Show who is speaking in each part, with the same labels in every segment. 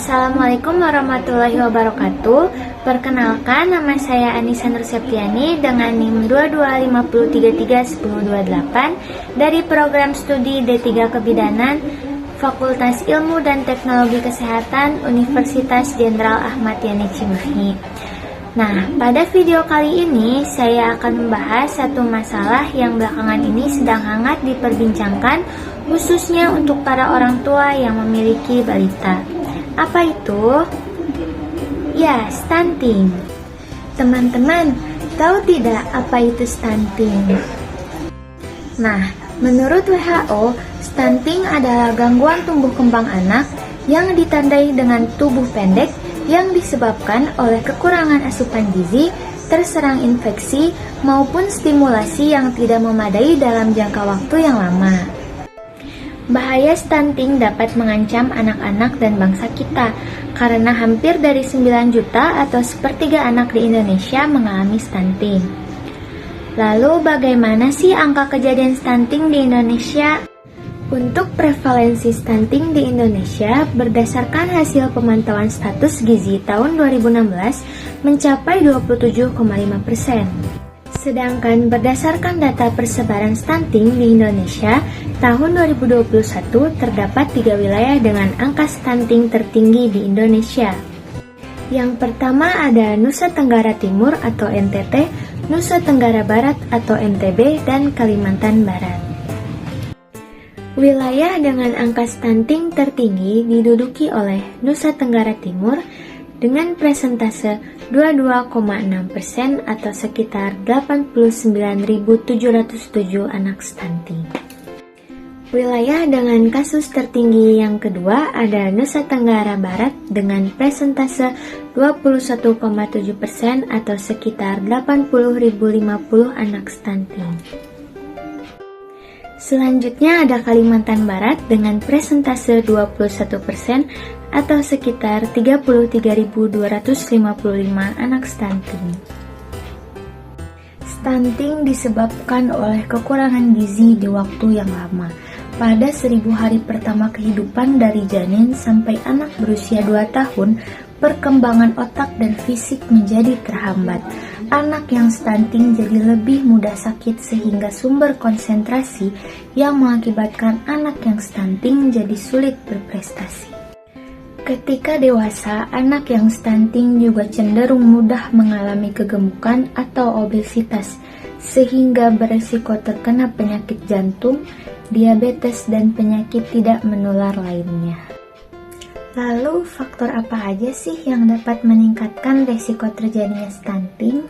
Speaker 1: Assalamualaikum warahmatullahi wabarakatuh. Perkenalkan, nama saya Anissa Nur Septiani dengan NIM 2250331028 dari program studi D3 Kebidanan Fakultas Ilmu dan Teknologi Kesehatan Universitas Jenderal Ahmad Yani Cimahi. Nah, pada video kali ini saya akan membahas satu masalah yang belakangan ini sedang hangat diperbincangkan, khususnya untuk para orang tua yang memiliki balita. Apa itu? Ya, stunting. Teman-teman, tahu tidak apa itu stunting? Nah, menurut WHO, stunting adalah gangguan tumbuh kembang anak yang ditandai dengan tubuh pendek yang disebabkan oleh kekurangan asupan gizi, terserang infeksi, maupun stimulasi yang tidak memadai dalam jangka waktu yang lama. Bahaya stunting dapat mengancam anak-anak dan bangsa kita karena hampir dari 9 juta atau sepertiga anak di Indonesia mengalami stunting. Lalu bagaimana sih angka kejadian stunting di Indonesia? Untuk prevalensi stunting di Indonesia berdasarkan hasil pemantauan status gizi tahun 2016 mencapai 27,5%. Sedangkan berdasarkan data persebaran stunting di Indonesia, tahun 2021 terdapat 3 wilayah dengan angka stunting tertinggi di Indonesia. Yang pertama ada Nusa Tenggara Timur atau NTT, Nusa Tenggara Barat atau NTB, dan Kalimantan Barat. Wilayah dengan angka stunting tertinggi diduduki oleh Nusa Tenggara Timur dengan persentase 22,6% atau sekitar 89.707 anak stunting. Wilayah dengan kasus tertinggi yang kedua ada Nusa Tenggara Barat dengan persentase 21,7% atau sekitar 80.050 anak stunting. Selanjutnya ada Kalimantan Barat dengan persentase 21% atau sekitar 33.255 anak stunting. Stunting disebabkan oleh kekurangan gizi di waktu yang lama. Pada 1000 hari pertama kehidupan dari janin sampai anak berusia 2 tahun, perkembangan otak dan fisik menjadi terhambat. Anak yang stunting jadi lebih mudah sakit sehingga sumber konsentrasi yang mengakibatkan anak yang stunting jadi sulit berprestasi. Ketika dewasa, anak yang stunting juga cenderung mudah mengalami kegemukan atau obesitas, sehingga beresiko terkena penyakit jantung, diabetes, dan penyakit tidak menular lainnya. Lalu, faktor apa aja sih yang dapat meningkatkan resiko terjadinya stunting?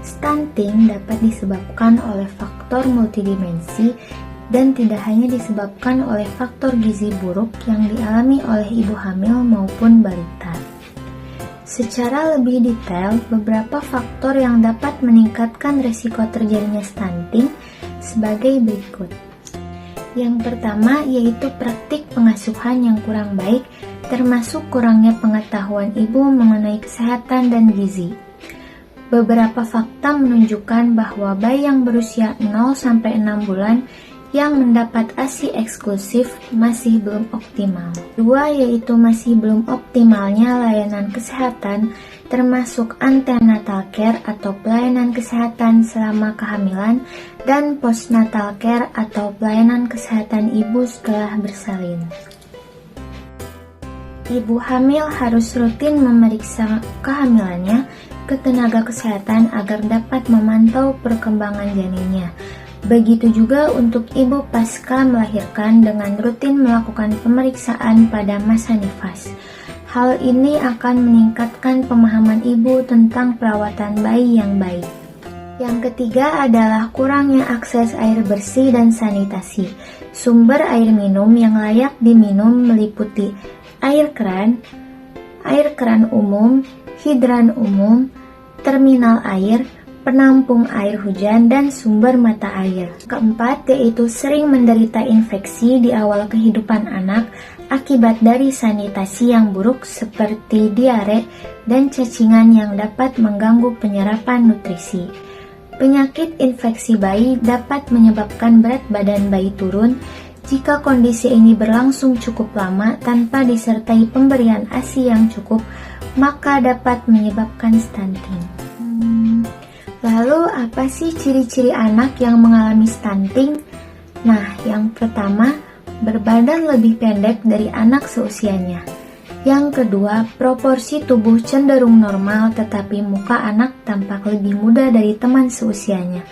Speaker 1: Stunting dapat disebabkan oleh faktor multidimensi dan tidak hanya disebabkan oleh faktor gizi buruk yang dialami oleh ibu hamil maupun balita. Secara lebih detail, beberapa faktor yang dapat meningkatkan resiko terjadinya stunting sebagai berikut. Yang pertama yaitu praktik pengasuhan yang kurang baik, termasuk kurangnya pengetahuan ibu mengenai kesehatan dan gizi. Beberapa fakta menunjukkan bahwa bayi yang berusia 0-6 bulan yang mendapat ASI eksklusif masih belum optimal. Dua yaitu masih belum optimalnya layanan kesehatan, termasuk antenatal care atau pelayanan kesehatan selama kehamilan dan postnatal care atau pelayanan kesehatan ibu setelah bersalin. Ibu hamil harus rutin memeriksa kehamilannya ke tenaga kesehatan agar dapat memantau perkembangan janinnya. Begitu juga untuk ibu pasca melahirkan dengan rutin melakukan pemeriksaan pada masa nifas. Hal ini akan meningkatkan pemahaman ibu tentang perawatan bayi yang baik. Yang ketiga adalah kurangnya akses air bersih dan sanitasi. Sumber air minum yang layak diminum meliputi air keran umum, hidran umum, terminal air, penampung air hujan, dan sumber mata air. Keempat yaitu sering menderita infeksi di awal kehidupan anak akibat dari sanitasi yang buruk seperti diare dan cacingan yang dapat mengganggu penyerapan nutrisi. Penyakit infeksi bayi dapat menyebabkan berat badan bayi turun Jika kondisi ini berlangsung cukup lama tanpa disertai pemberian ASI yang cukup, maka dapat menyebabkan stunting. Lalu apa sih ciri-ciri anak yang mengalami stunting? Nah, yang pertama, berbadan lebih pendek dari anak seusianya. Yang kedua, proporsi tubuh cenderung normal tetapi muka anak tampak lebih muda dari teman seusianya.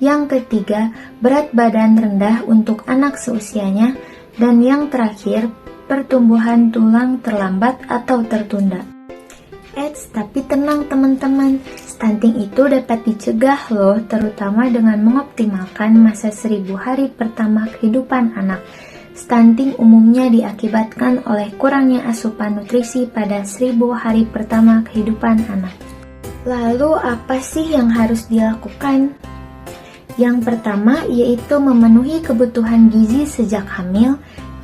Speaker 1: Yang ketiga, berat badan rendah untuk anak seusianya. Dan yang terakhir, pertumbuhan tulang terlambat atau tertunda. Tapi tenang teman-teman, stunting itu dapat dicegah loh, terutama dengan mengoptimalkan masa 1000 hari pertama kehidupan anak. Stunting umumnya diakibatkan oleh kurangnya asupan nutrisi pada 1000 hari pertama kehidupan anak. Lalu apa sih yang harus dilakukan? Yang pertama yaitu memenuhi kebutuhan gizi sejak hamil.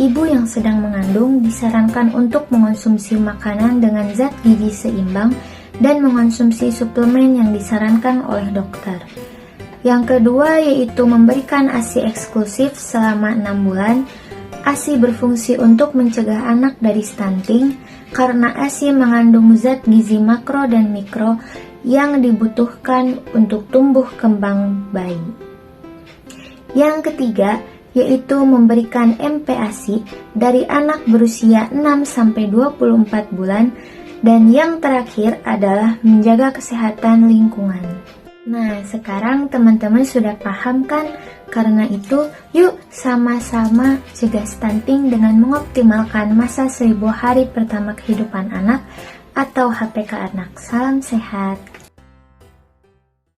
Speaker 1: Ibu yang sedang mengandung disarankan untuk mengonsumsi makanan dengan zat gizi seimbang dan mengonsumsi suplemen yang disarankan oleh dokter. Yang kedua yaitu memberikan ASI eksklusif selama 6 bulan. ASI berfungsi untuk mencegah anak dari stunting karena ASI mengandung zat gizi makro dan mikro yang dibutuhkan untuk tumbuh kembang bayi. Yang ketiga yaitu memberikan MPASI dari anak berusia 6-24 bulan, dan yang terakhir adalah menjaga kesehatan lingkungan. Nah, sekarang teman-teman sudah paham kan? Karena itu, yuk sama-sama cegah stunting dengan mengoptimalkan masa 1000 hari pertama kehidupan anak atau HPK anak. Salam sehat.